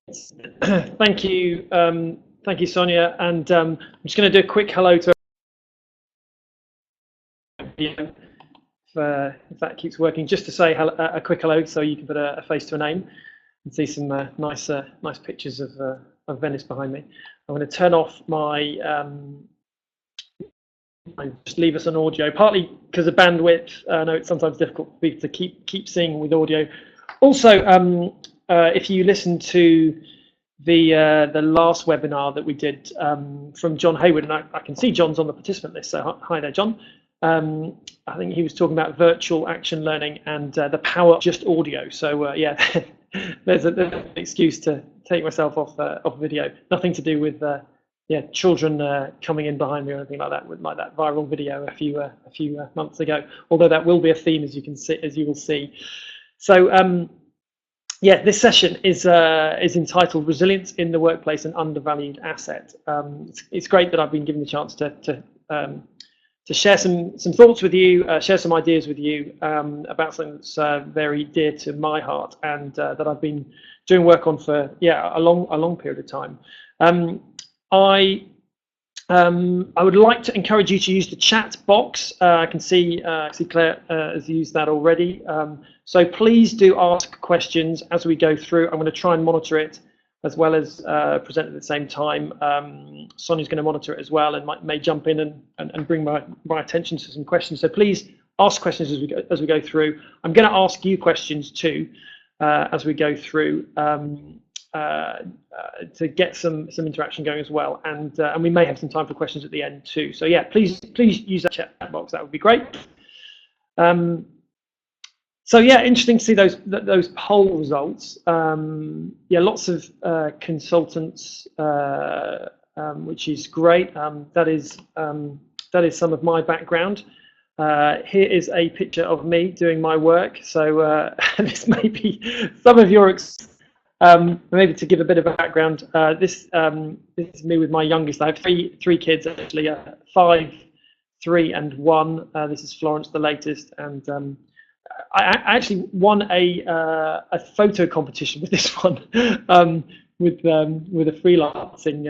Thank you, Sonia. And I'm just going to do a quick hello to everybody, if that keeps working. Just to say a quick hello, so you can put a face to a name and see some nice pictures of Venice behind me. I'm going to turn off my just leave us on audio, partly because of bandwidth. I know it's sometimes difficult for people to keep seeing with audio. Also, if you listen to the last webinar that we did from John Hayward, and I can see John's on the participant list, so hi there, John. I think he was talking about virtual action learning and the power of just audio. So yeah, there's an excuse to take myself off video. Nothing to do with children coming in behind me or anything like that, with like that viral video a few months ago. Although that will be a theme, as you will see. So yeah, this session is entitled "Resilience in the Workplace: An Undervalued Asset." It's great that I've been given the chance to share some thoughts with you, share some ideas with you about something that's very dear to my heart, and that I've been doing work on for a long period of time. I would like to encourage you to use the chat box. I can see Claire has used that already. So please do ask questions as we go through. I'm going to try and monitor it as well as present at the same time. Sonia's going to monitor it as well and may jump in and bring my attention to some questions. So please ask questions as we go through. I'm going to ask you questions too as we go through. To get some interaction going as well, and we may have some time for questions at the end too. So yeah, please use that chat box. That would be great. So yeah, interesting to see those poll results. Yeah, lots of consultants, which is great. That is some of my background. Here is a picture of me doing my work. So this may be some of your maybe to give a bit of a background, this is me with my youngest. I have three kids actually, 5, 3, and 1. This is Florence, the latest, and I actually won a photo competition with this one, with a freelancing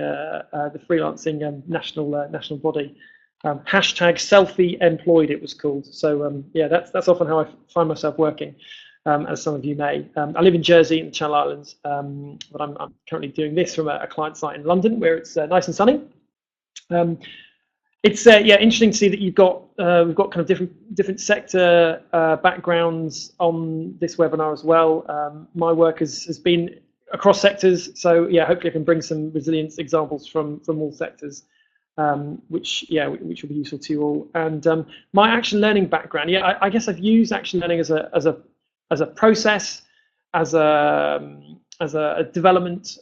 national body. Hashtag selfie employed, it was called. So yeah, that's often how I find myself working. As some of you may. I live in Jersey in the Channel Islands, but I'm currently doing this from a client site in London where it's nice and sunny. It's yeah, interesting to see that we've got kind of different sector backgrounds on this webinar as well. My work has been across sectors, so yeah, hopefully I can bring some resilience examples from all sectors, which will be useful to you all. And my action learning background, yeah, I guess I've used action learning as a process, as a development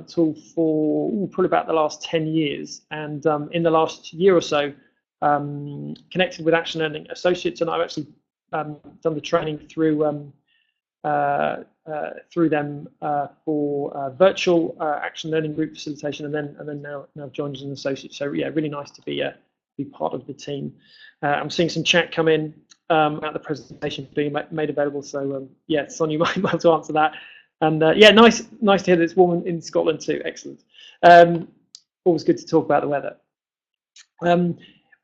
tool for probably about the last 10 years, and in the last year or so, connected with Action Learning Associates, and I've actually done the training through them for virtual action learning group facilitation, and then now I've joined as an associate. So yeah, really nice to be part of the team. I'm seeing some chat come in about the presentation being made available. So yeah, Sonia, you might be able to answer that. And yeah, nice to hear that it's warm in Scotland too. Excellent. Always good to talk about the weather.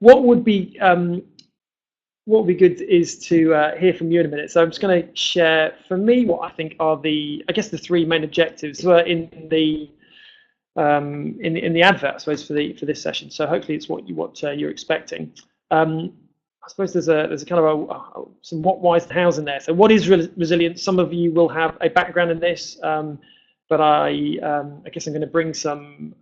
What would be good is to hear from you in a minute. So I'm just going to share for me what I think are the 3 main objectives in the advert, I suppose, for this session. So hopefully it's what you're expecting. I suppose there's a kind of some what, whys, and hows in there. So what is resilience? Some of you will have a background in this, but I guess I'm going to bring some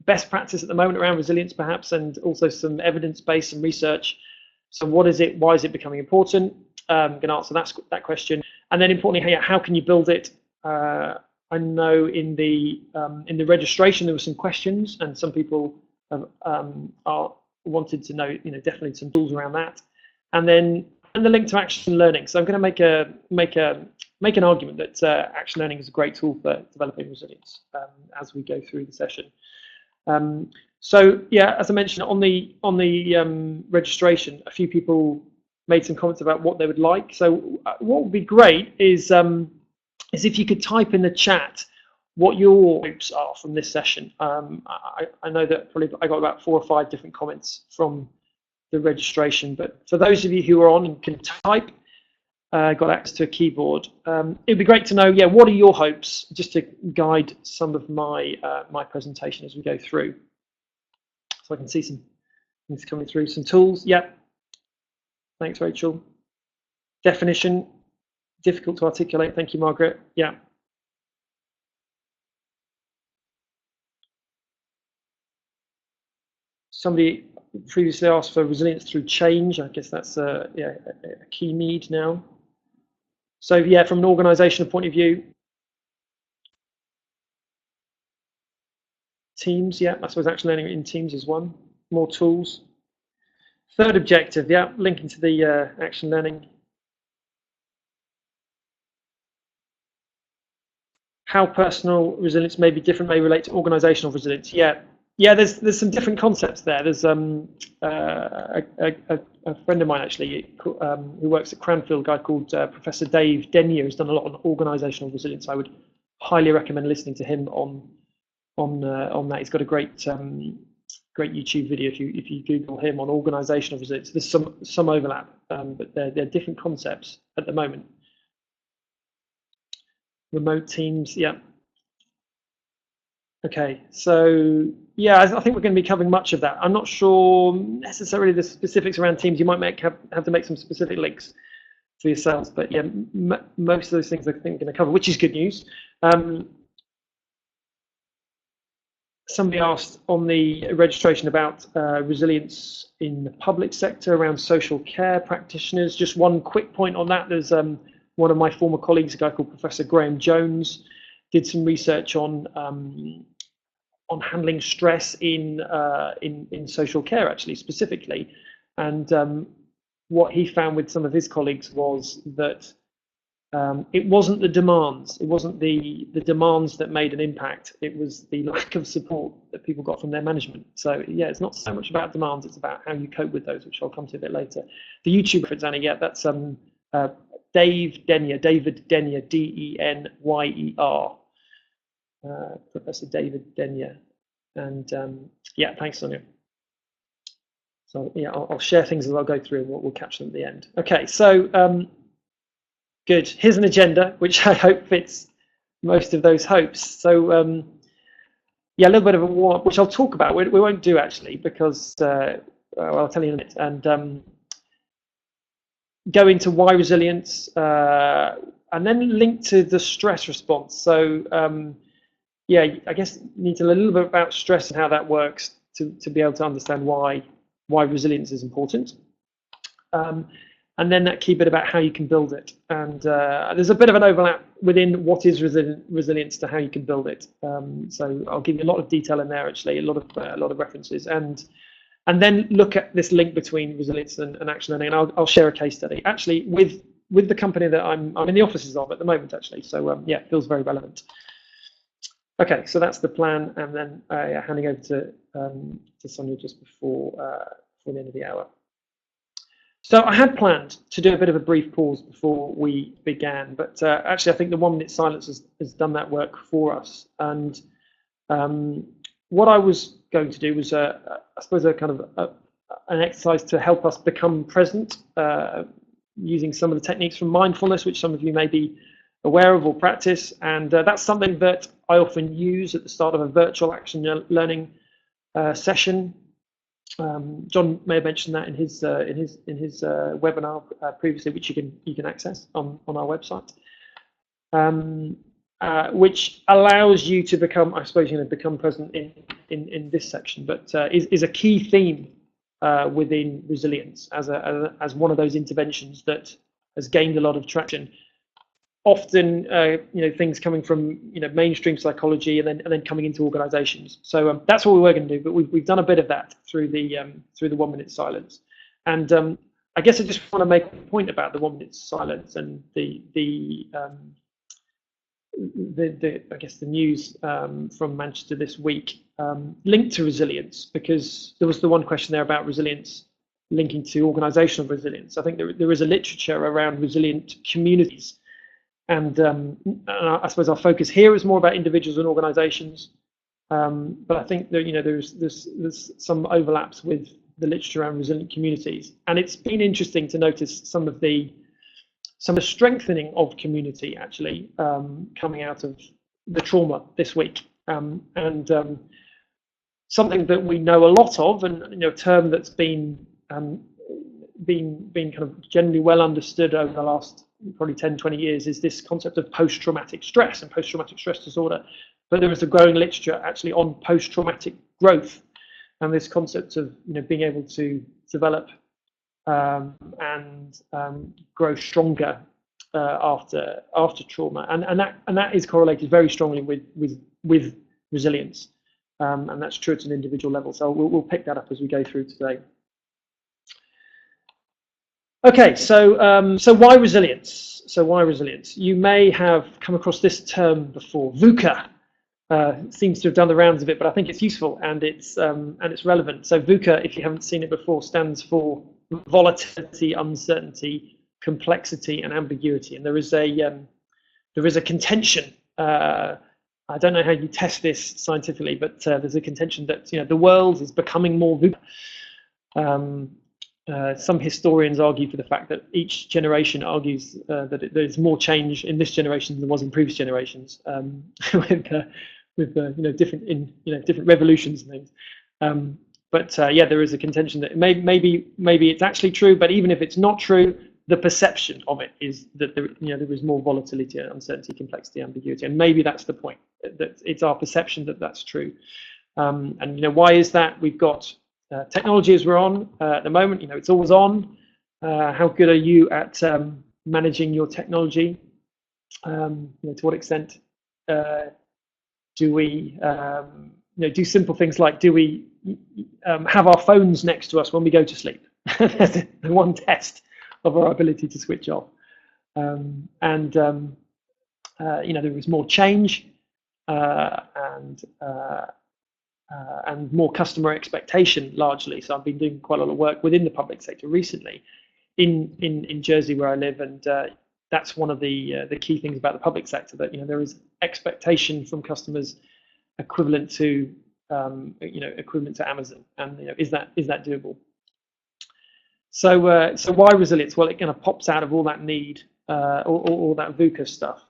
best practice at the moment around resilience, perhaps, and also some evidence-based, some research. So what is it? Why is it becoming important? I'm going to answer that question, and then importantly, how can you build it? I know in the registration there were some questions, and some people wanted to know, definitely some tools around that, and the link to action learning. So I'm going to make an argument that action learning is a great tool for developing resilience as we go through the session. So yeah, as I mentioned on the registration, a few people made some comments about what they would like. So what would be great is is if you could type in the chat what your hopes are from this session. I know that probably I got about 4 or 5 different comments from the registration, but for those of you who are on and can type, got access to a keyboard, it'd be great to know, yeah, what are your hopes, just to guide some of my my presentation as we go through. So I can see some things coming through, some tools. Yeah, thanks, Rachel. Definition, difficult to articulate. Thank you, Margaret. Yeah. Somebody previously asked for resilience through change. I guess that's a key need now. So yeah, from an organizational point of view, teams, yeah, I suppose action learning in teams is one. More tools. Third objective, yeah, linking to the action learning. How personal resilience may be different, may relate to organizational resilience. Yeah, there's some different concepts there. There's a friend of mine actually who works at Cranfield, a guy called Professor Dave Denyer, who's done a lot on organizational resilience. I would highly recommend listening to him on that. He's got a great YouTube video if you Google him on organizational resilience. There's some overlap, but they're different concepts at the moment. Remote teams, yeah. Okay, so yeah, I think we're going to be covering much of that. I'm not sure necessarily the specifics around teams. You might have to make some specific links for yourselves, but yeah, most of those things I think we're going to cover, which is good news. Somebody asked on the registration about resilience in the public sector around social care practitioners. Just one quick point on that. There's one of my former colleagues, a guy called Professor Graham Jones, did some research on handling stress in social care, actually, specifically. And what he found with some of his colleagues was that it wasn't the demands. It wasn't the demands that made an impact. It was the lack of support that people got from their management. So yeah, it's not so much about demands. It's about how you cope with those, which I'll come to a bit later. The YouTube reference, Annie, yeah, that's David Denyer, D-E-N-Y-E-R, Professor David Denyer. And yeah, thanks, Sonia. So yeah, I'll share things as I'll go through and we'll catch them at the end. Okay, so good. Here's an agenda, which I hope fits most of those hopes. So yeah, a little bit of a warm up, which I'll talk about. We won't do actually, because well, I'll tell you in a minute. And go into why resilience, and then link to the stress response. So yeah, I guess you need to learn a little bit about stress and how that works to be able to understand why resilience is important. And then that key bit about how you can build it. And there's a bit of an overlap within what is resilience to how you can build it. So I'll give you a lot of detail in there, actually, a lot of references, and then look at this link between resilience and action learning. And I'll share a case study, actually, with the company that I'm in the offices of at the moment, actually. So yeah, it feels very relevant. Okay, so that's the plan, and then handing over to Sonia just before the end of the hour. So I had planned to do a bit of a brief pause before we began, but actually I think the 1 minute silence has done that work for us. And what I was going to do was, I suppose, a kind of an exercise to help us become present, using some of the techniques from mindfulness, which some of you may be aware of or practice. And that's something that I often use at the start of a virtual action learning session. John may have mentioned that in his webinar previously, which you can access on our website, which allows you to become, I suppose, become present in this section, but is a key theme within resilience as one of those interventions that has gained a lot of traction. Often, things coming from mainstream psychology and then coming into organisations. So that's what we were going to do. But we've done a bit of that through the 1 minute silence. And I guess I just want to make a point about the 1 minute silence and the I guess the news from Manchester this week linked to resilience, because there was the one question there about resilience linking to organisational resilience. I think there is a literature around resilient communities. And I suppose our focus here is more about individuals and organisations, but I think that there's some overlaps with the literature around resilient communities, and it's been interesting to notice some of the strengthening of community actually coming out of the trauma this week, and something that we know a lot of, and a term that's been kind of generally well understood over the last probably 10-20 years is this concept of post-traumatic stress and post-traumatic stress disorder. But there is a growing literature actually on post-traumatic growth, and this concept of being able to develop and grow stronger after trauma, and that is correlated very strongly with resilience, and that's true at an individual level. So we'll pick that up as we go through today. Okay, so why resilience? Why resilience? You may have come across this term before. VUCA seems to have done the rounds of it, but I think it's useful and it's relevant. So VUCA, if you haven't seen it before, stands for volatility, uncertainty, complexity, and ambiguity. And there is a contention. I don't know how you test this scientifically, but there's a contention that the world is becoming more VUCA. Some historians argue for the fact that each generation argues that there's more change in this generation than there was in previous generations, with different revolutions and things. But there is a contention that maybe it's actually true, but even if it's not true, the perception of it is that there is more volatility, uncertainty, complexity, ambiguity, and maybe that's the point. That it's our perception that that's true. And why is that? We've got technology as we're on at the moment. It's always on. How good are you at managing your technology? To what extent do we do simple things like do we have our phones next to us when we go to sleep? That's the one test of our ability to switch off. There is more change and more customer expectation largely. So I've been doing quite a lot of work within the public sector recently in Jersey where I live, and that's one of the key things about the public sector, that there is expectation from customers equivalent to Amazon, and is that doable? So why resilience? Well, it kind of pops out of all that need, all that VUCA stuff.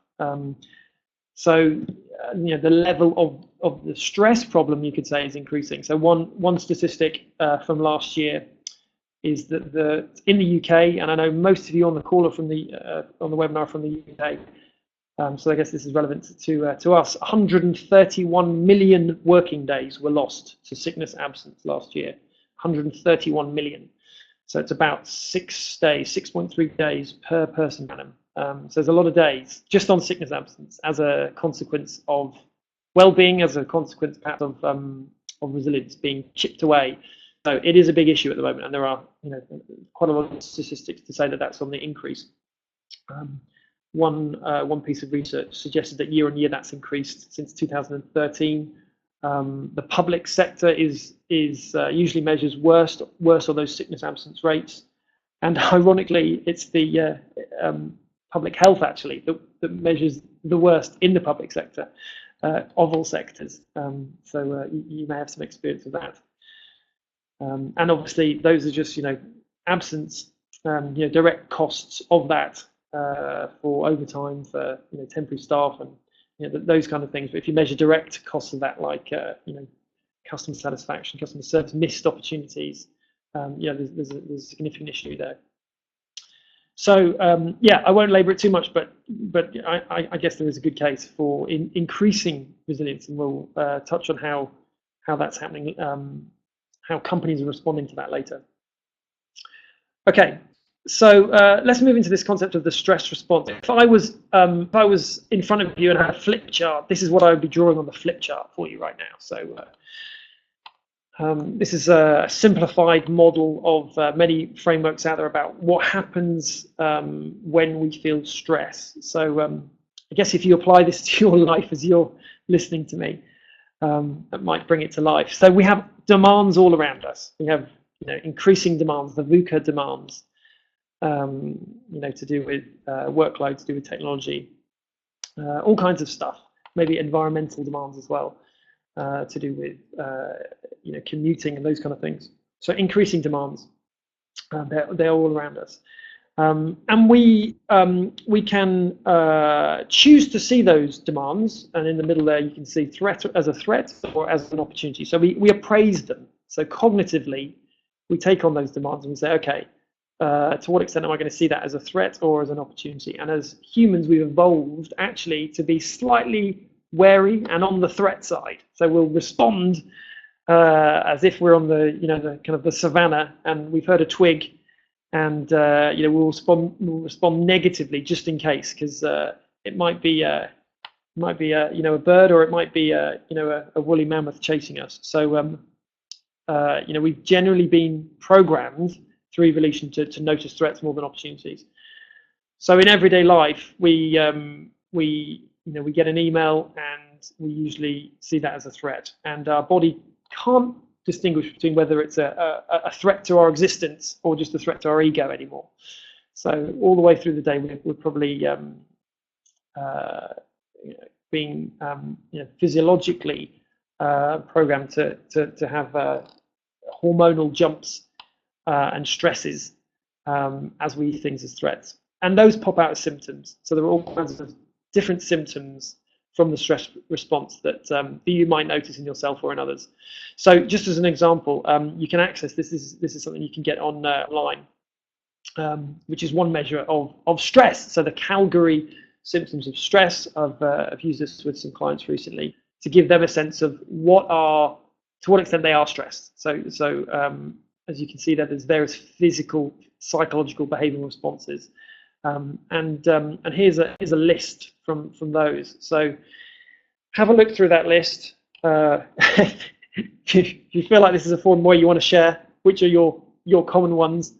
The level of the stress problem, you could say, is increasing. So one statistic from last year is that in the UK, and I know most of you on the call are from on the webinar from the UK, so I guess this is relevant to us. 131 million working days were lost to sickness absence last year. 131 million. So it's about 6.3 days per person annum. So there's a lot of days just on sickness absence as a consequence of well-being, as a consequence perhaps of resilience being chipped away. So it is a big issue at the moment, and there are quite a lot of statistics to say that that's on the increase. One piece of research suggested that year on year that's increased since 2013. The public sector is usually measures worse on those sickness absence rates, and ironically, it's the public health actually that measures the worst in the public sector of all sectors. So you may have some experience of that. And obviously, those are just absence, direct costs of that for overtime, for temporary staff, and those kind of things. But if you measure direct costs of that, like customer satisfaction, customer service, missed opportunities, there's a significant issue there. So I won't labour it too much, but I guess there is a good case for increasing resilience, and we'll touch on how that's happening, how companies are responding to that later. Okay, so let's move into this concept of the stress response. If I was in front of you and had a flip chart, this is what I would be drawing on the flip chart for you right now. So this is a simplified model of many frameworks out there about what happens when we feel stress. So I guess if you apply this to your life as you're listening to me, that might bring it to life. So we have demands all around us. We have increasing demands, the VUCA demands, to do with workload, to do with technology. all kinds of stuff, maybe environmental demands as well, to do with commuting and those kind of things. So increasing demands, they're all around us. And we can choose to see those demands, and in the middle there you can see threat as a threat or as an opportunity. So we appraise them. So cognitively, we take on those demands and we say, okay, to what extent am I going to see that as a threat or as an opportunity? And as humans, we've evolved actually to be slightly wary and on the threat side. So we'll respond as if we're on the the kind of the savannah and we've heard a twig, and we'll respond negatively just in case, because it might be a bird, or it might be a woolly mammoth chasing us. So we've generally been programmed through evolution to notice threats more than opportunities. So in everyday life, we get an email and we usually see that as a threat, and our body can't distinguish between whether it's a threat to our existence or just a threat to our ego anymore. So all the way through the day, we're probably being physiologically programmed to have hormonal jumps and stresses as we see things as threats, and those pop out as symptoms. So there are all kinds of different symptoms from the stress response that you might notice in yourself or in others. So just as an example, you can access this is something you can get online, which is one measure of stress. So the Calgary symptoms of stress. I've used this with some clients recently to give them a sense of to what extent they are stressed. So as you can see there, there's various physical, psychological, behavioural responses, and here's a list from those. So have a look through that list. If you feel like this is a forum where you want to share which are your common ones,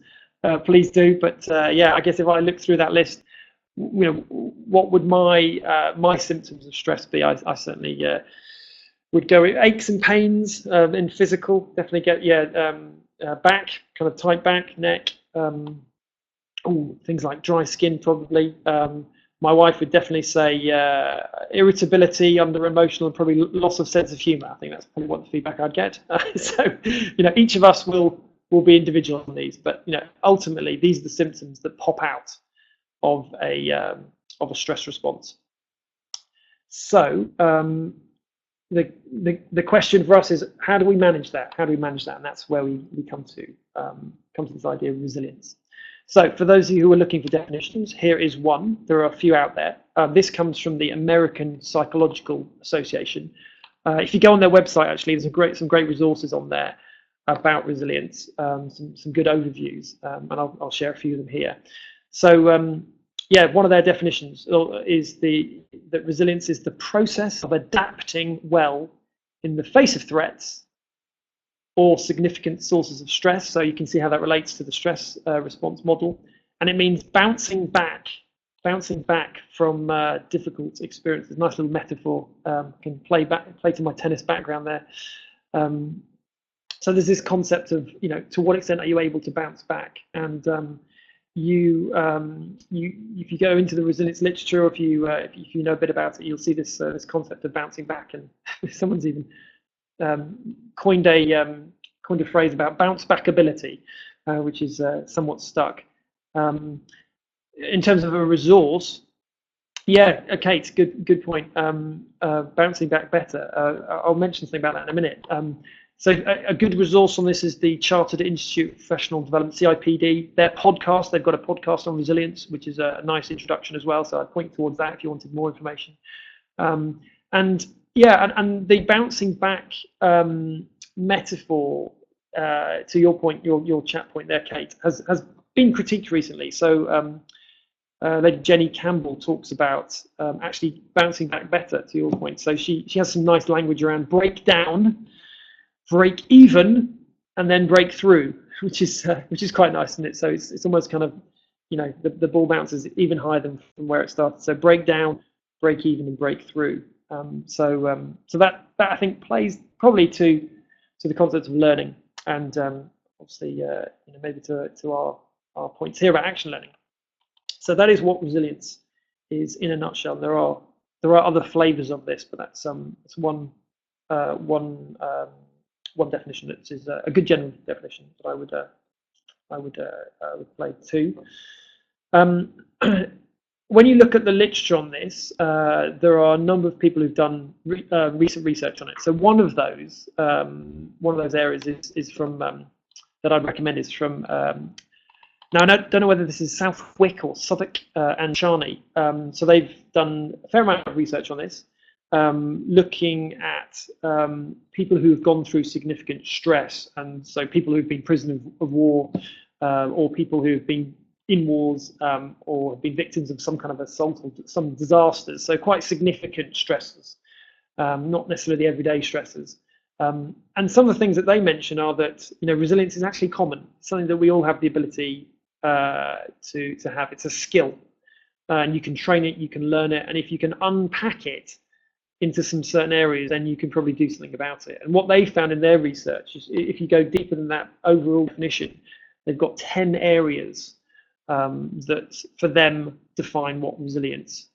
please do. But I guess if I look through that list, what would my symptoms of stress be? I certainly would go with aches and pains in physical. Definitely get back, kind of tight back, neck. Things like dry skin probably. My wife would definitely say irritability under emotional, and probably loss of sense of humour. I think that's probably what the feedback I'd get. So each of us will be individual on these, but ultimately these are the symptoms that pop out of a stress response. So the question for us is, how do we manage that? And that's where we come to this idea of resilience. So for those of you who are looking for definitions, here is one. There are a few out there. This comes from the American Psychological Association. If you go on their website, actually, there's some great resources on there about resilience, some good overviews, and I'll share a few of them here. So one of their definitions is that resilience is the process of adapting well in the face of threats or significant sources of stress. So you can see how that relates to the stress response model, and it means bouncing back from difficult experiences. Nice little metaphor. Can play to my tennis background there. So there's this concept of to what extent are you able to bounce back, and if you go into the resilience literature, or if you know a bit about it, you'll see this concept of bouncing back, and someone's even coined a phrase about bounce back ability, which is somewhat stuck. In terms of a resource, Kate, good point. Bouncing back better. I'll mention something about that in a minute. So a good resource on this is the Chartered Institute of Professional Development, CIPD. Their podcast, they've got a podcast on resilience, which is a nice introduction as well. So I'd point towards that if you wanted more information. And the bouncing back metaphor, to your point, your chat point there, Kate, has been critiqued recently. So Lady Jenny Campbell talks about actually bouncing back better, to your point. So she has some nice language around break down, break even, and then break through, which is quite nice, isn't it? So it's almost kind of the ball bounces even higher than from where it started. So break down, break even, and break through. So that I think plays probably to the concept of learning, and obviously maybe to our points here about action learning. So that is what resilience is in a nutshell. There are there are other flavors of this, but that's it's one definition that is a good general definition that I would play too. When you look at the literature on this, there are a number of people who've done recent research on it. So one of those areas is from that I'd recommend is from now I don't know whether this is Southwick or Southwick and Chamey. So they've done a fair amount of research on this, looking at people who have gone through significant stress, and so people who've been prisoners of war, or people who've been in wars, or have been victims of some kind of assault or some disasters. So quite significant stresses, not necessarily everyday stresses. And some of the things that they mention are that resilience is actually common, something that we all have the ability to have. It's a skill, and you can train it, you can learn it, and if you can unpack it into some certain areas, then you can probably do something about it. And what they found in their research is, if you go deeper than that overall definition, they've got 10 areas that for them define what resilience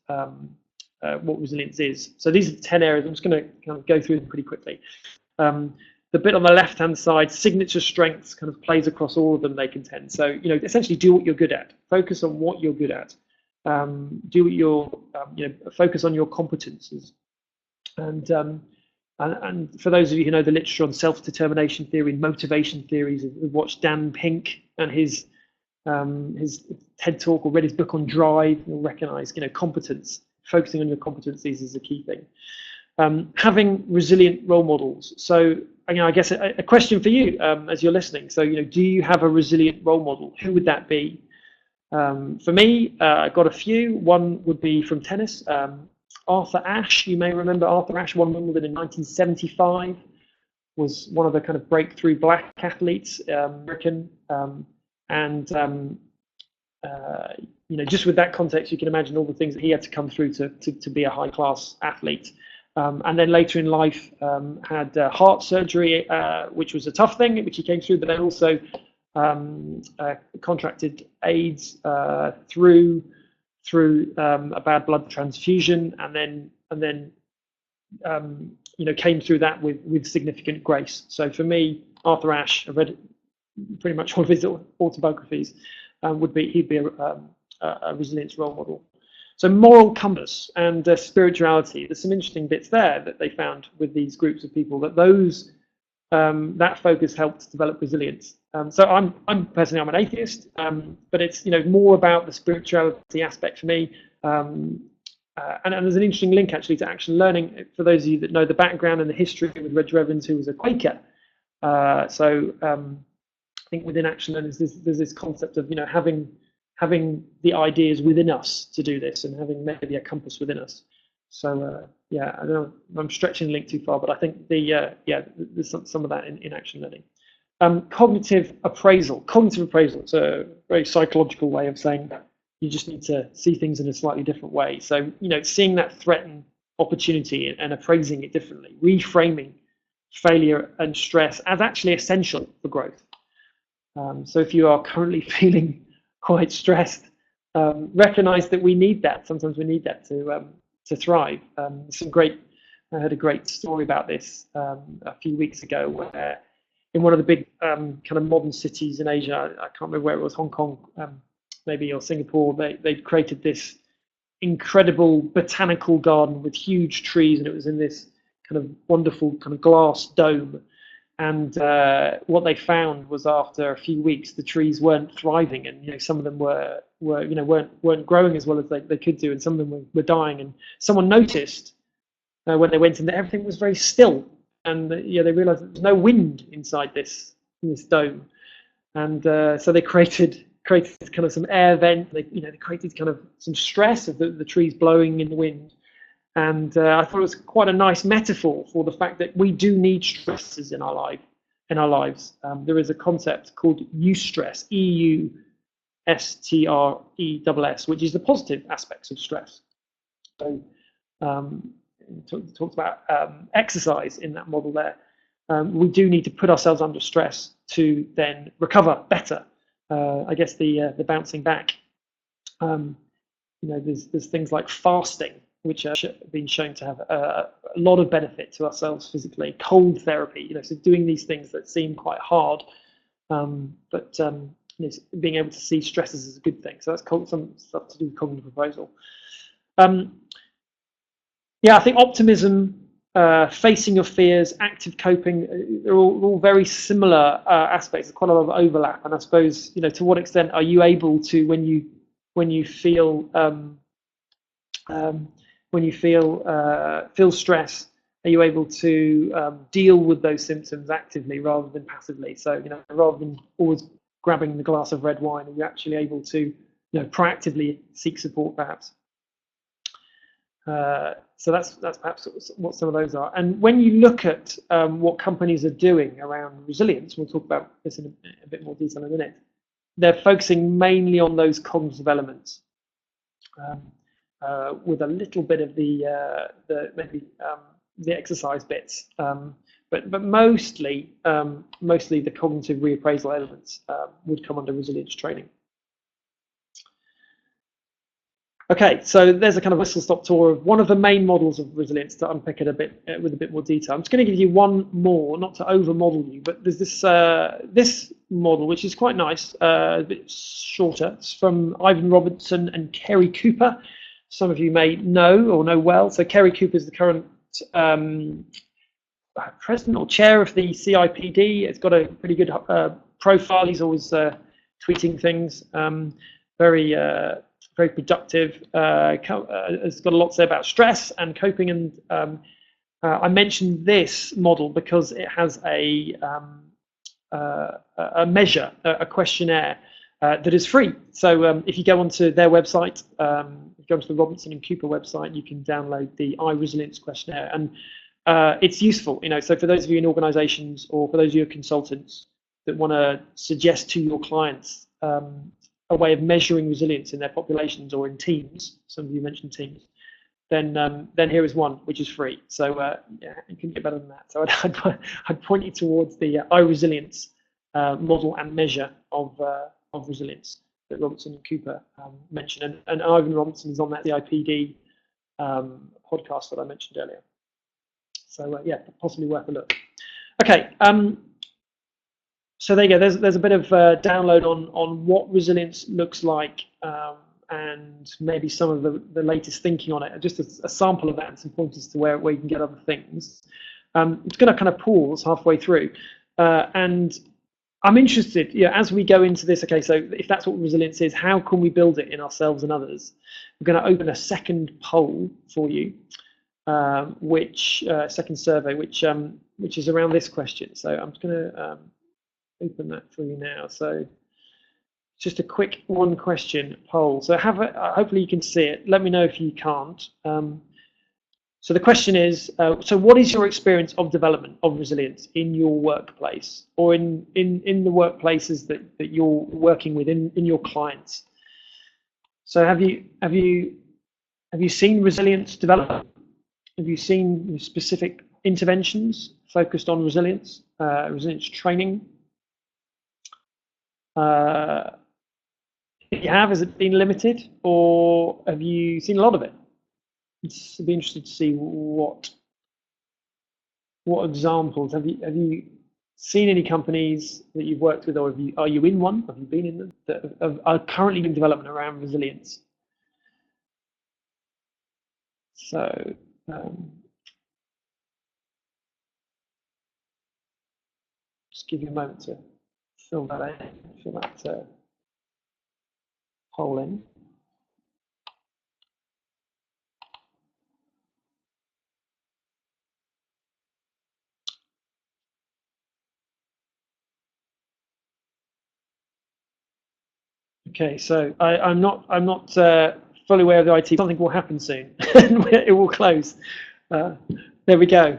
is. So these are the 10 areas. I'm just going to kind of go through them pretty quickly. The bit on the left-hand side, signature strengths, kind of plays across all of them, they contend. So essentially do what you're good at. Focus on what you're good at. Do what you're focus on your competences. And for those of you who know the literature on self-determination theory, motivation theories, we've watched Dan Pink and his TED talk or read his book on Drive. You'll recognize competence. Focusing on your competencies is a key thing. Having resilient role models. So I guess a question for you as you're listening. So do you have a resilient role model? Who would that be? For me, I've got a few. One would be from tennis. Arthur Ashe, you may remember Arthur Ashe won Wimbledon in 1975, was one of the kind of breakthrough black athletes, American, just with that context, you can imagine all the things that he had to come through to be a high-class athlete. And then later in life, had heart surgery, which was a tough thing, which he came through, but then also contracted AIDS through a bad blood transfusion, and then came through that with significant grace. So for me, Arthur Ashe, I've read pretty much all of his autobiographies, he'd be a resilience role model. So moral compass and spirituality. There's some interesting bits there that they found with these groups of people, that that focus helped develop resilience. So I'm personally, I'm an atheist, but it's more about the spirituality aspect for me. And there's an interesting link actually to Action Learning for those of you that know the background and the history with Reg Evans, who was a Quaker. I think within Action Learning there's this concept of having the ideas within us to do this, and having maybe a compass within us. So I don't know if I'm stretching the link too far, but I think there's some of that in Action Learning. Cognitive appraisal. Cognitive appraisal, it's a very psychological way of saying you just need to see things in a slightly different way. So seeing that threat and opportunity and appraising it differently, reframing failure and stress as actually essential for growth. So if you are currently feeling quite stressed, recognize that we need that. Sometimes we need that to thrive. I heard a great story about this a few weeks ago, where in one of the big kind of modern cities in Asia, I can't remember where it was, Hong Kong maybe, or Singapore, they'd created this incredible botanical garden with huge trees, and it was in this kind of wonderful kind of glass dome. And what they found was, after a few weeks, the trees weren't thriving, and some of them weren't growing as well as they could do, and some of them were dying. And someone noticed when they went in that everything was very still, and they realised that there's no wind inside this dome, and so they created kind of some air vent. They created kind of some stress of the trees blowing in the wind. And I thought it was quite a nice metaphor for the fact that we do need stresses in our lives. There is a concept called eustress, EUSTRESS, which is the positive aspects of stress. So talked about exercise in that model there. We do need to put ourselves under stress to then recover better. I guess the bouncing back. There's things like fasting. which have been shown to have a lot of benefit to ourselves physically. Cold therapy, so doing these things that seem quite hard, but being able to see stresses is a good thing. So that's some stuff to do with cognitive appraisal. Yeah, I think optimism, facing your fears, active coping, they're all very similar aspects. There's quite a lot of overlap, and I suppose to what extent are you able to, when you feel feel stress, are you able to deal with those symptoms actively rather than passively? So rather than always grabbing the glass of red wine, are you actually able to proactively seek support, perhaps? So that's perhaps what some of those are. And when you look at what companies are doing around resilience, we'll talk about this in a bit more detail in a minute, they're focusing mainly on those cognitive elements, with a little bit of the exercise bits, but mostly the cognitive reappraisal elements would come under resilience training. Okay, so there's a kind of whistle-stop tour of one of the main models of resilience to unpick it a bit with a bit more detail. I'm just going to give you one more, not to over-model you, but there's this this model which is quite nice, a bit shorter. It's from Ivan Robertson and Kerry Cooper. Some of you may know or know well. So Kerry Cooper is the current president or chair of the CIPD. It's got a pretty good profile. He's always tweeting things. Very productive. Has got a lot to say about stress and coping. And I mentioned this model because it has a measure, a questionnaire that is free. So if you go onto their website, if you go onto the Robertson and Cooper website, you can download the iResilience questionnaire, and it's useful. So for those of you in organisations, or for those of you consultants that want to suggest to your clients a way of measuring resilience in their populations or in teams, some of you mentioned teams, then here is one which is free. So yeah, you couldn't get better than that. So I'd point you towards the iResilience model and measure of resilience that Robertson and Cooper mentioned, and Ivan Robertson is on that CIPD podcast that I mentioned earlier. So yeah, possibly worth a look. Okay. So there you go. There's a bit of download on what resilience looks like, and maybe some of the latest thinking on it. Just a sample of that and some pointers to where you can get other things. It's going to kind of pause halfway through, and I'm interested, as we go into this. Okay, so if that's what resilience is, how can we build it in ourselves and others? We're going to open a second poll for you, second survey, which is around this question. So I'm just going to open that for you now. So just a quick one question poll. So hopefully you can see it. Let me know if you can't. So the question is, so what is your experience of development of resilience in your workplace, or in the workplaces that you're working with, in your clients? So have you seen resilience develop? Have you seen specific interventions focused on resilience, resilience training? If you have, has it been limited, or have you seen a lot of it? It'd be interesting to see what examples have you seen any companies that you've worked with, or are you in one? Have you been in them that are currently in development around resilience? So just give you a moment to fill that poll in. Okay, so I'm not fully aware of the IT. Something will happen soon. It will close. There we go.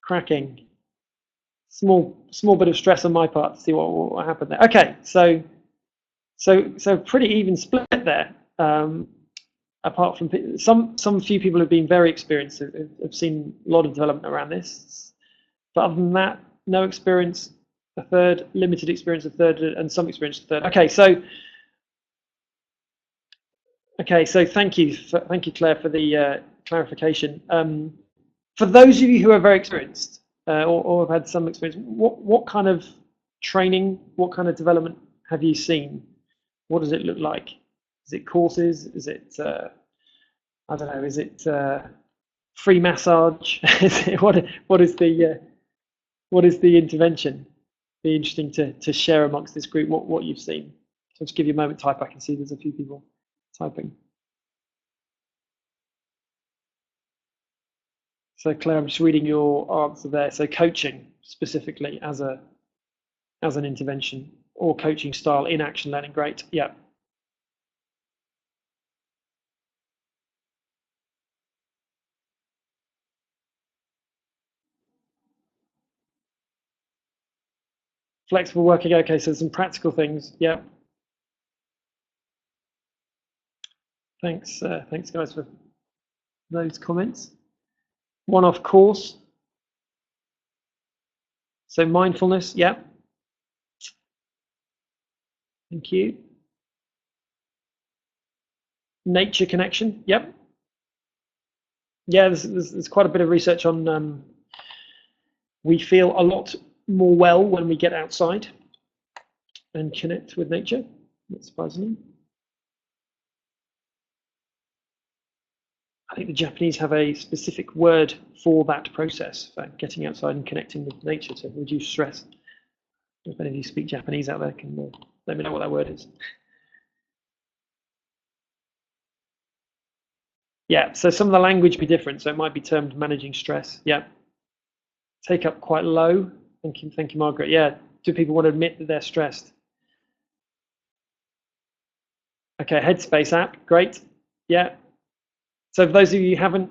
Cracking. Small bit of stress on my part to see what happened there. Okay, so pretty even split there. Apart from some few people have been very experienced, have seen a lot of development around this, but other than that, no experience, a third, limited experience, a third, and some experience, a third. Okay, so Okay, so thank you, Claire, for the clarification. For those of you who are very experienced or have had some experience, what kind of training, what kind of development have you seen? What does it look like? Is it courses? Is it I don't know? Is it free massage? What is the intervention? Be interesting to share amongst this group what you've seen. So just give you a moment to type. I can see there's a few people typing. So Claire, I'm just reading your answer there. So coaching specifically as an intervention or coaching style in action learning. Great. Yeah. Flexible working. Okay, so some practical things. Yeah. Thanks, guys, for those comments. One-off course. So mindfulness. Yeah. Thank you. Nature connection. Yep. Yeah, there's quite a bit of research on. We feel a lot more well when we get outside and connect with nature. Not surprisingly. I think the Japanese have a specific word for that process, for getting outside and connecting with nature to reduce stress. If any of you speak Japanese out there, can let me know what that word is. Yeah, so some of the language be different, so it might be termed managing stress. Yeah. Take up quite low. Thank you, Margaret. Yeah, do people want to admit that they're stressed? Okay, Headspace app, great. Yeah. So for those of you who haven't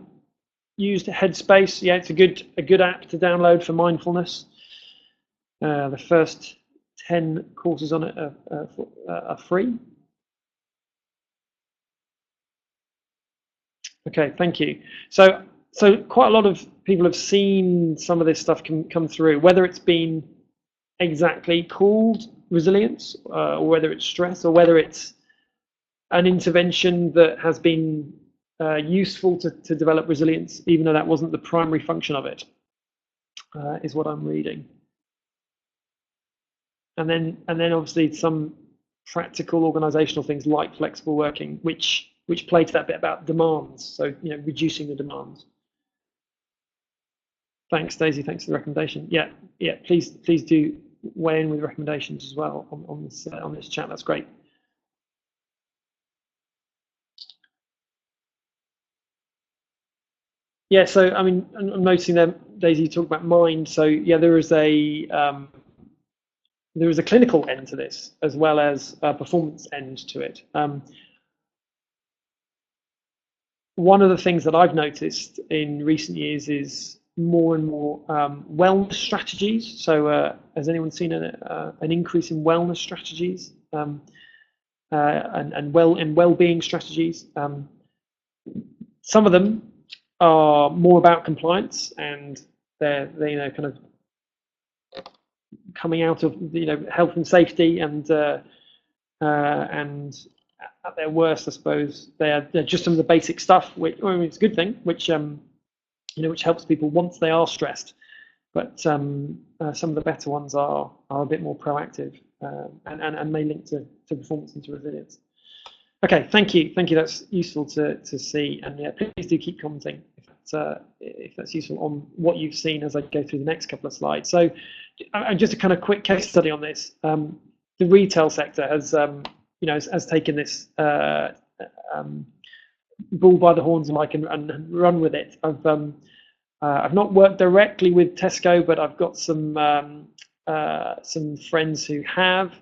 used Headspace, yeah, it's a good app to download for mindfulness. The first 10 courses on it are free. Okay, thank you. So quite a lot of people have seen some of this stuff come through, whether it's been exactly called resilience, or whether it's stress, or whether it's an intervention that has been useful to develop resilience, even though that wasn't the primary function of it, is what I'm reading. And then obviously some practical organizational things like flexible working, which play to that bit about demands. So reducing the demands. Thanks, Daisy. Thanks for the recommendation. Yeah. Please do weigh in with recommendations as well on this chat. That's great. Yeah. So I mean, I'm noticing there, Daisy, you talk about mind. So yeah, there is a clinical end to this as well as a performance end to it. One of the things that I've noticed in recent years is more and more wellness strategies. So has anyone seen an increase in wellness strategies and well-being strategies? Some of them are more about compliance, and they're kind of coming out of health and safety, and at their worst, I suppose, they're just some of the basic stuff, which it's a good thing, which which helps people once they are stressed. But some of the better ones are a bit more proactive and may link to performance and to resilience. Okay, thank you. That's useful to see, and yeah, please do keep commenting if that's useful on what you've seen as I go through the next couple of slides. So, just a kind of quick case study on this. The retail sector has has taken this bull by the horns, Mike, and run with it. I've not worked directly with Tesco, but I've got some friends who have,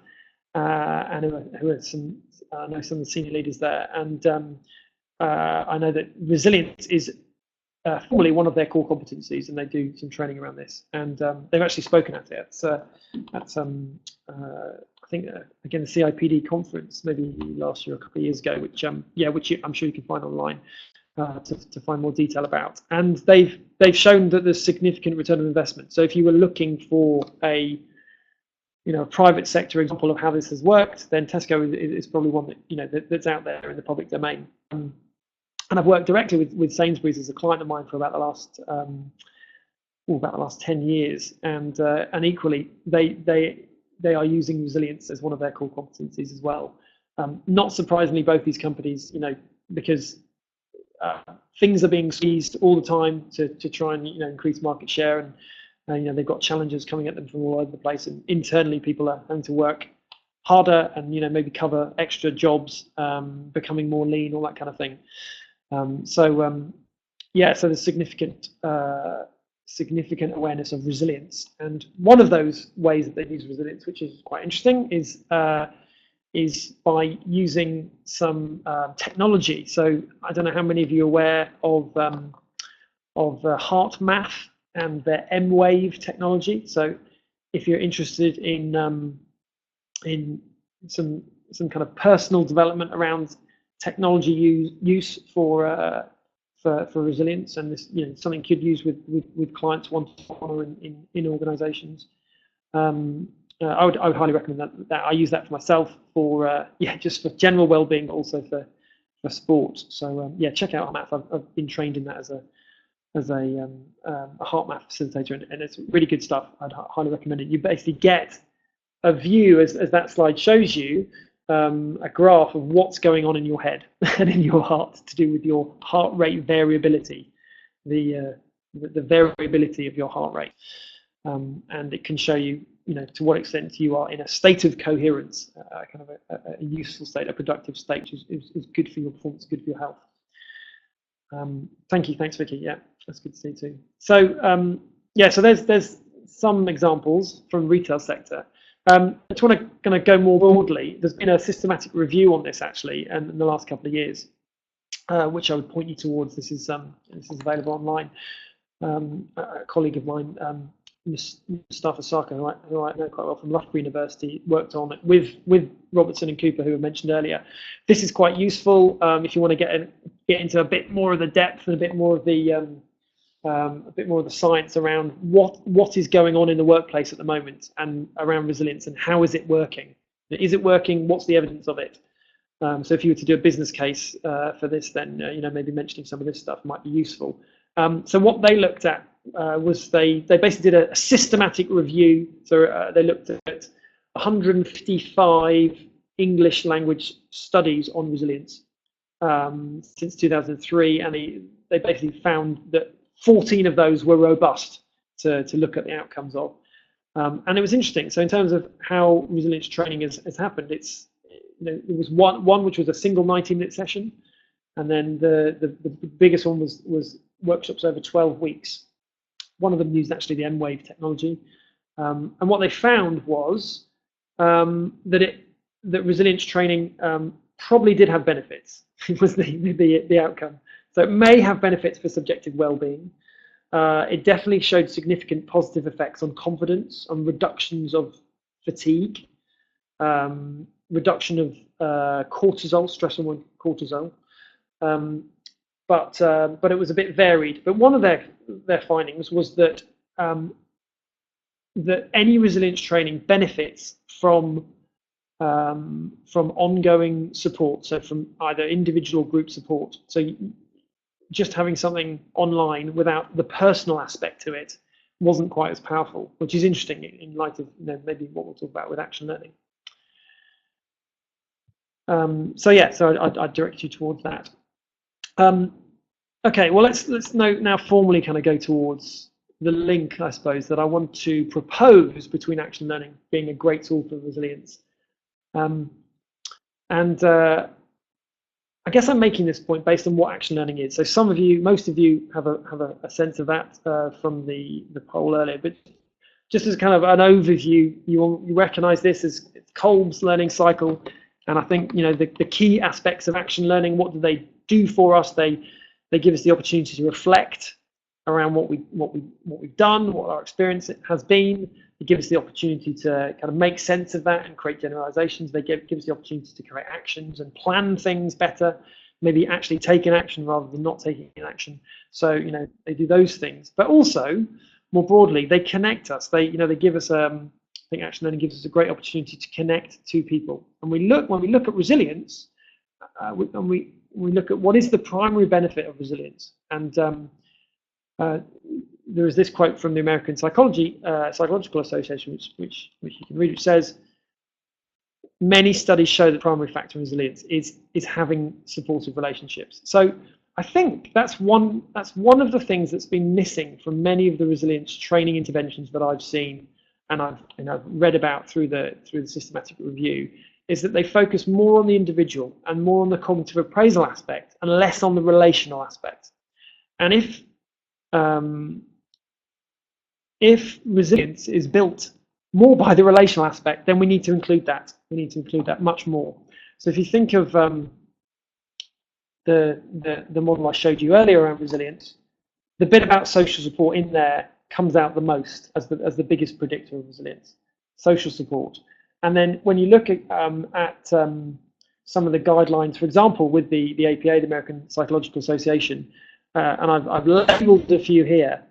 and who are I know some of the senior leaders there, and I know that resilience is formally one of their core competencies, and they do some training around this, and they've actually spoken at it. At I think again the CIPD conference maybe last year or a couple of years ago, which I'm sure you can find online to find more detail about. And they've shown that there's significant return on investment. So if you were looking for a a private sector example of how this has worked, then Tesco is probably one that that's out there in the public domain. And I've worked directly with Sainsbury's as a client of mine for about the last 10 years, and equally they are using resilience as one of their core competencies as well. Not surprisingly, both these companies, because things are being squeezed all the time to try and increase market share, and they've got challenges coming at them from all over the place, and internally people are having to work harder and maybe cover extra jobs, becoming more lean, all that kind of thing. So there's significant awareness of resilience, and one of those ways that they use resilience, which is quite interesting, is by using some technology. So I don't know how many of you are aware of heart math and their M-Wave technology. So if you're interested in some kind of personal development around technology use for resilience, and this something you could use with clients one-to-one or in organizations, I would highly recommend that. I use that for myself for just for general well-being, but also for sport. So check out math. I've been trained in that as a heart math facilitator, and it's really good stuff. I'd highly recommend it. You basically get a view, as that slide shows you, a graph of what's going on in your head and in your heart to do with your heart rate variability, the variability of your heart rate, and it can show you to what extent you are in a state of coherence, kind of a useful state, a productive state, which is good for your performance, good for your health. Thanks Vicky. Yeah, that's good to see too. So so there's some examples from retail sector. I just want to kind of go more broadly. There's been a systematic review on this actually, and in the last couple of years, which I would point you towards. This is available online. A colleague of mine, Mustafa Saka, who I know quite well from Loughborough University, worked on it with Robertson and Cooper, who were mentioned earlier. This is quite useful if you want to get into a bit more of the depth and a bit more of the science around what is going on in the workplace at the moment and around resilience, and how is it working? Is it working? What's the evidence of it? So if you were to do a business case for this, then maybe mentioning some of this stuff might be useful. So what they looked at was they basically did a systematic review. So they looked at 155 English language studies on resilience since 2003, and they basically found that 14 of those were robust to look at the outcomes of. And it was interesting. So in terms of how resilience training has happened, it was one which was a single 90-minute session, and then the biggest one was workshops over 12 weeks. One of them used actually the M-Wave technology, and what they found was that resilience training probably did have benefits. It was the outcome. So it may have benefits for subjective well-being. It definitely showed significant positive effects on confidence, on reductions of fatigue, reduction of cortisol, stress hormone cortisol. But it was a bit varied. But one of their findings was that that any resilience training benefits from ongoing support, so from either individual or group support. So just having something online without the personal aspect to it wasn't quite as powerful, which is interesting in light of maybe what we'll talk about with action learning. So I'd direct you towards that. Okay, well let's now formally kind of go towards the link, I suppose, that I want to propose between action learning being a great tool for resilience. I guess I'm making this point based on what action learning is. So most of you have a sense of that from the poll earlier, but just as kind of an overview, you recognize this as Kolb's learning cycle. And I think the key aspects of action learning, what do they do for us? They give us the opportunity to reflect around what we've done, what our experience has been. They give us the opportunity to kind of make sense of that and create generalizations. They give us the opportunity to create actions and plan things better, maybe actually take an action rather than not taking an action. So they do those things, but also more broadly, they connect us. They give us think action learning gives us a great opportunity to connect to people. And when we look at resilience, we look at what is the primary benefit of resilience. And there is this quote from the American Psychological Association, which you can read, which says, many studies show the primary factor in resilience is having supportive relationships. So I think that's one of the things that's been missing from many of the resilience training interventions that I've seen and I've read about through the systematic review, is that they focus more on the individual and more on the cognitive appraisal aspect and less on the relational aspect. And if resilience is built more by the relational aspect, then we need to include that. We need to include that much more. So if you think of the model I showed you earlier around resilience, the bit about social support in there comes out the most as the biggest predictor of resilience, social support. And then when you look at some of the guidelines, for example, with the APA, the American Psychological Association, and I've labeled a few here.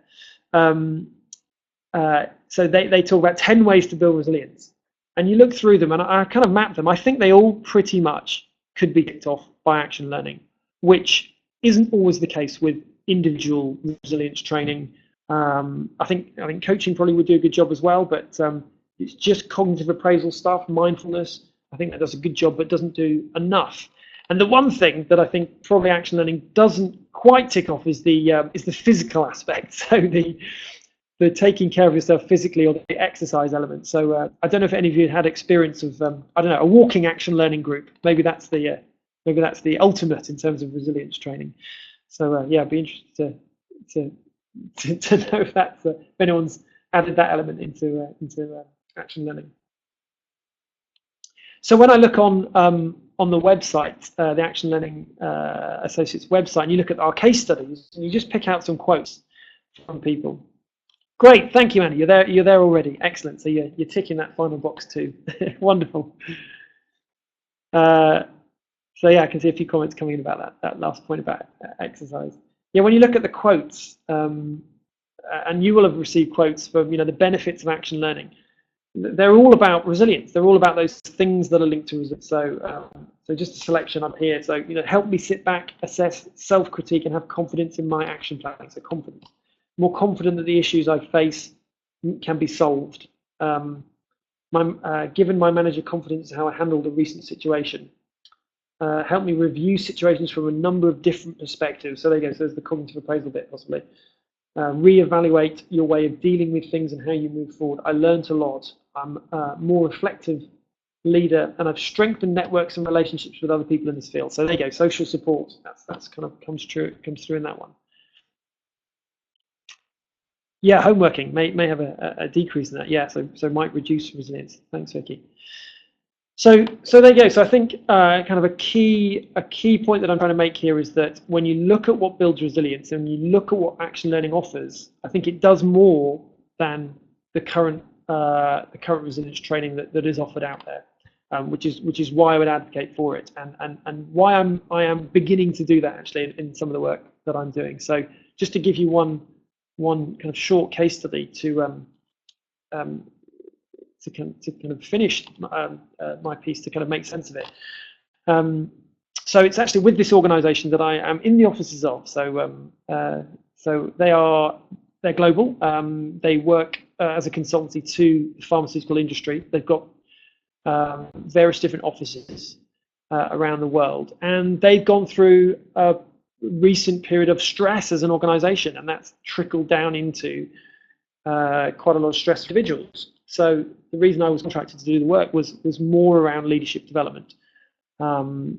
So they talk about 10 ways to build resilience. And you look through them, and I kind of map them. I think they all pretty much could be kicked off by action learning, which isn't always the case with individual resilience training. I think coaching probably would do a good job as well, but it's just cognitive appraisal stuff, mindfulness. I think that does a good job, but doesn't do enough. And the one thing that I think probably action learning doesn't quite tick off is the physical aspect. So the taking care of yourself physically, or the exercise element. So I don't know if any of you had experience of I don't know, a walking action learning group. Maybe that's the ultimate in terms of resilience training. So yeah, I'd be interested to know if anyone's added that element into action learning. So when I look on the website, the Action Learning Associates website, and you look at our case studies, and you just pick out some quotes from people. Great, thank you, Annie. You're there already. Excellent. So you're ticking that final box too. Wonderful. So yeah, I can see a few comments coming in about that last point about exercise. Yeah, when you look at the quotes, and you will have received quotes from the benefits of action learning. They're all about resilience. They're all about those things that are linked to resilience. So just a selection up here. So help me sit back, assess, self-critique, and have confidence in my action planning. So confidence. More confident that the issues I face can be solved. Given my manager confidence in how I handled a recent situation. Help me review situations from a number of different perspectives. So there you go. So there's the cognitive appraisal bit, possibly. Reevaluate your way of dealing with things and how you move forward. I learned a lot. I'm a more reflective leader, and I've strengthened networks and relationships with other people in this field. So there you go. Social support. That's kind of comes through in that one. Yeah, homeworking may have a decrease in that. Yeah, so might reduce resilience. Thanks, Vicky. So there you go. So I think kind of a key point that I'm trying to make here is that when you look at what builds resilience and you look at what action learning offers, I think it does more than the current resilience training that is offered out there, which is why I would advocate for it, and why I am beginning to do that actually in some of the work that I'm doing. So just to give you one kind of short case study to kind of finish my piece, to kind of make sense of it. So it's actually with this organisation that I am in the offices of. So they're global. They work as a consultancy to the pharmaceutical industry. They've got various different offices around the world, and they've gone through a recent period of stress as an organisation, and that's trickled down into quite a lot of stress for individuals. So the reason I was contracted to do the work was more around leadership development, and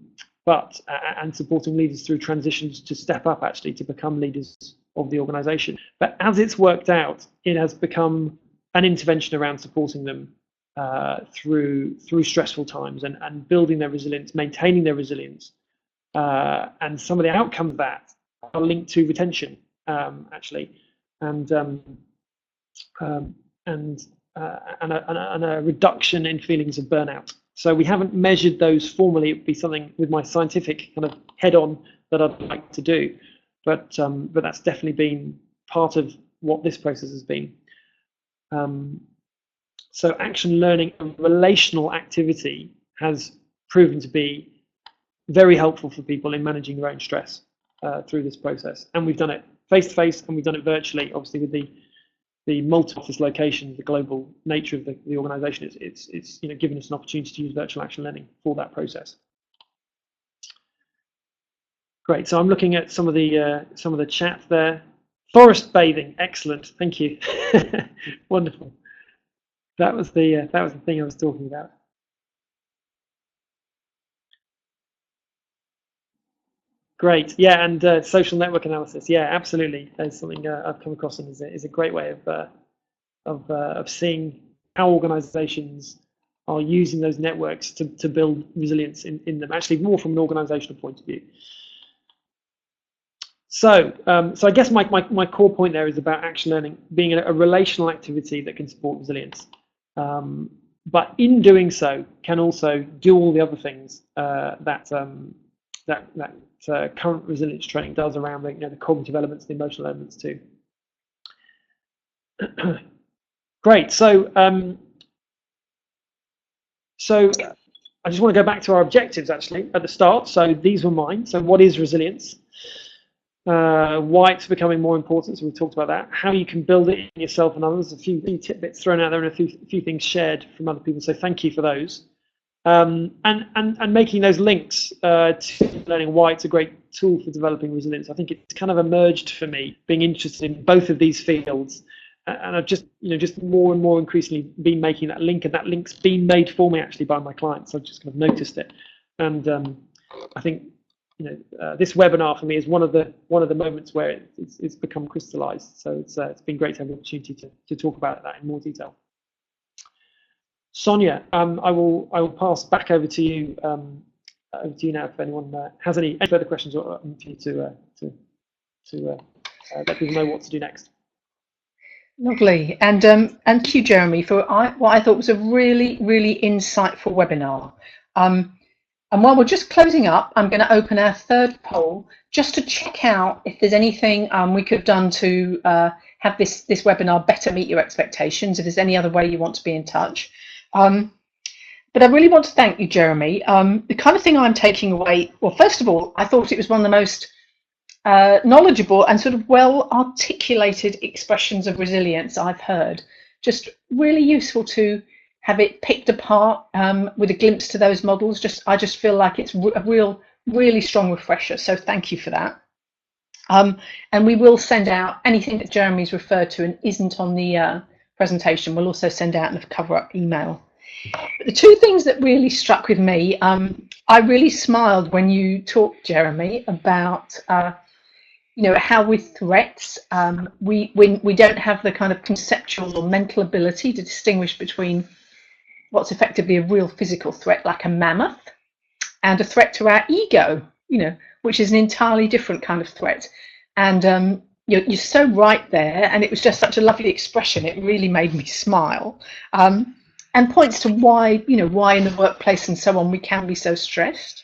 supporting leaders through transitions to step up, actually, to become leaders of the organisation. But as it's worked out, it has become an intervention around supporting them through stressful times and building their resilience, maintaining their resilience, and some of the outcomes of that are linked to retention, actually, and a reduction in feelings of burnout. So we haven't measured those formally. It would be something with my scientific kind of head-on that I'd like to do, but that's definitely been part of what this process has been. So action learning, a relational activity, has proven to be very helpful for people in managing their own stress through this process. And we've done it face-to-face, and we've done it virtually, obviously with the multi-office location, the global nature of the organisation. It's given us an opportunity to use virtual action learning for that process. Great. So I'm looking at some of the chat there. Forest bathing, excellent. Thank you. Wonderful. That was the thing I was talking about. Great. Yeah, and social network analysis. Yeah, absolutely. That's something I've come across, and is a great way of seeing how organisations are using those networks to build resilience in them. Actually, more from an organisational point of view. So I guess my core point there is about action learning being a relational activity that can support resilience, but in doing so can also do all the other things that current resilience training does around the cognitive elements, the emotional elements too. Great. So I just want to go back to our objectives actually at the start. So these were mine. So what is resilience? Why it's becoming more important, so we talked about that. How you can build it in yourself and others. A few tidbits thrown out there, and a few things shared from other people. So thank you for those. And making those links to learning why it's a great tool for developing resilience. I think it's kind of emerged for me being interested in both of these fields, and I've just more and more increasingly been making that link, and that link's been made for me actually by my clients. I've just kind of noticed it, and I think this webinar for me is one of the moments where it's become crystallized. So it's been great to have the opportunity to talk about that in more detail. Sonia, I will pass back over to you now if anyone has any further questions, or for you to let people know what to do next. Lovely, and thank you, Jeremy, for what I thought was a really, really insightful webinar. And while we're just closing up, I'm going to open our third poll just to check out if there's anything we could have done to have this webinar better meet your expectations, if there's any other way you want to be in touch. But I really want to thank you, Jeremy. The kind of thing I'm taking away, well, first of all, I thought it was one of the most knowledgeable and sort of well articulated expressions of resilience I've heard. Just really useful to have it picked apart with a glimpse to those models. I just feel like it's a really strong refresher. So thank you for that. And we will send out anything that Jeremy's referred to and isn't on the presentation. We'll also send out a cover-up email. But the two things that really struck with me, I really smiled when you talked, Jeremy, about how with threats we don't have the kind of conceptual or mental ability to distinguish between what's effectively a real physical threat like a mammoth and a threat to our ego, which is an entirely different kind of threat. And you're so right there, and it was just such a lovely expression. It really made me smile, and points to why in the workplace and so on we can be so stressed.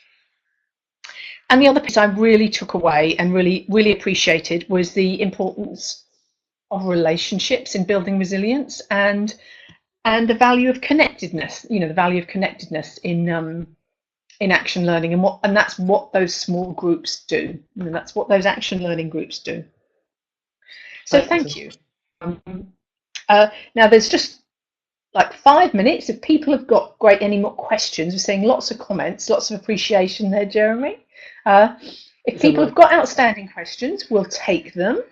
And the other piece I really took away and really appreciated was the importance of relationships in building resilience, and the value of connectedness, the value of connectedness in action learning, and that's what those small groups do. That's what those action learning groups do. So thank you. Now there's just like 5 minutes. If people have got any more questions, we're seeing lots of comments, lots of appreciation there, Jeremy. If people have got outstanding questions, we'll take them.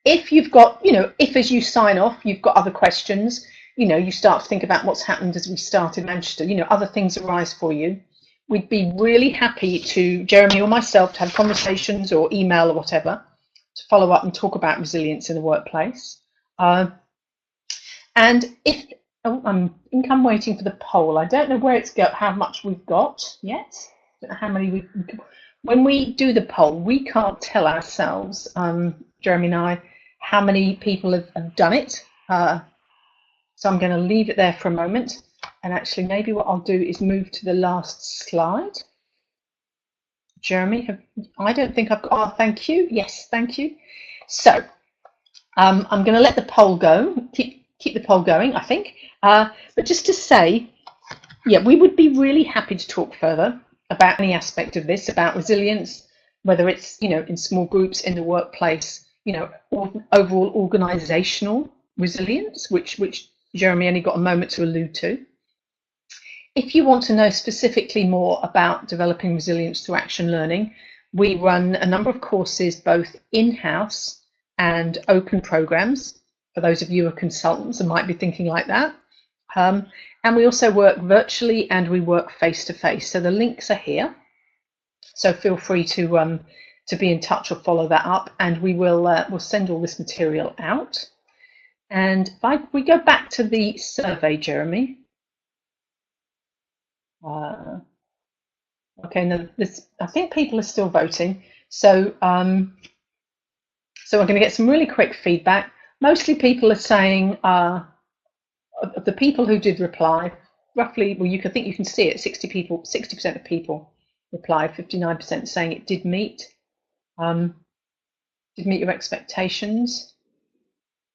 If you've got, if as you sign off, you've got other questions, you start to think about what's happened as we started Manchester, other things arise for you, we'd be really happy to, Jeremy or myself, to have conversations or email or whatever to follow up and talk about resilience in the workplace. And I think I'm waiting for the poll. I don't know where it's got, how much we've got yet. I don't know how many when we do the poll, we can't tell ourselves, Jeremy and I, how many people have done it. So I'm going to leave it there for a moment. And actually, maybe what I'll do is move to the last slide. Jeremy, I don't think I've got, oh, thank you. Yes, thank you. So I'm going to let the poll go. Keep keep the poll going, I think. But just to say, yeah, we would be really happy to talk further about any aspect of this, about resilience, whether it's, you know, in small groups, in the workplace, you know, overall organizational resilience, which Jeremy only got a moment to allude to. If you want to know specifically more about developing resilience through action learning, we run a number of courses, both in-house and open programs, for those of you who are consultants and might be thinking like that. And we also work virtually and we work face-to-face. So the links are here. So feel free to be in touch or follow that up, and we'll send all this material out. And if we go back to the survey, Jeremy. Okay, now I think people are still voting. So so we're going to get some really quick feedback. Mostly people are saying, of the people who did reply, roughly, well, you can see it, 60% of people replied, 59% saying it did meet your expectations.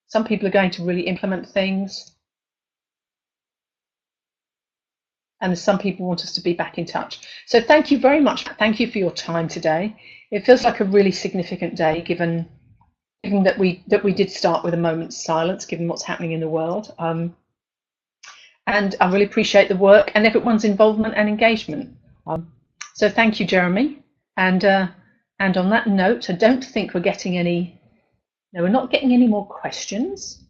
Some people are going to really implement things. And some people want us to be back in touch. So thank you very much. Thank you for your time today. It feels like a really significant day, given that we did start with a moment's silence, given what's happening in the world. And I really appreciate the work and everyone's involvement and engagement. So thank you, Jeremy. And on that note, I don't think we're getting any. No, we're not getting any more questions.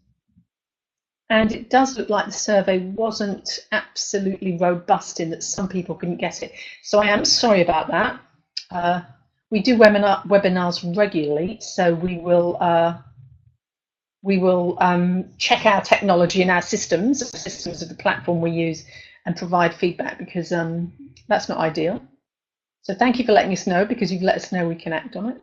And it does look like the survey wasn't absolutely robust in that some people couldn't get it. So I am sorry about that. We do webinars regularly, so we will check our technology and our systems, the systems of the platform we use, and provide feedback, because that's not ideal. So thank you for letting us know, because you've let us know we can act on it.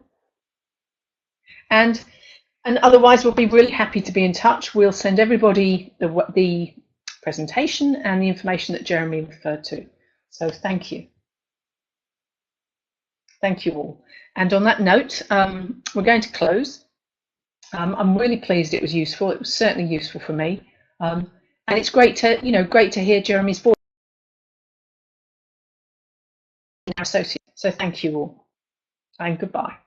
And otherwise, we'll be really happy to be in touch. We'll send everybody the presentation and the information that Jeremy referred to. So thank you. Thank you all. And on that note, we're going to close. I'm really pleased it was useful. It was certainly useful for me. And it's great to hear Jeremy's voice. So thank you all, and goodbye.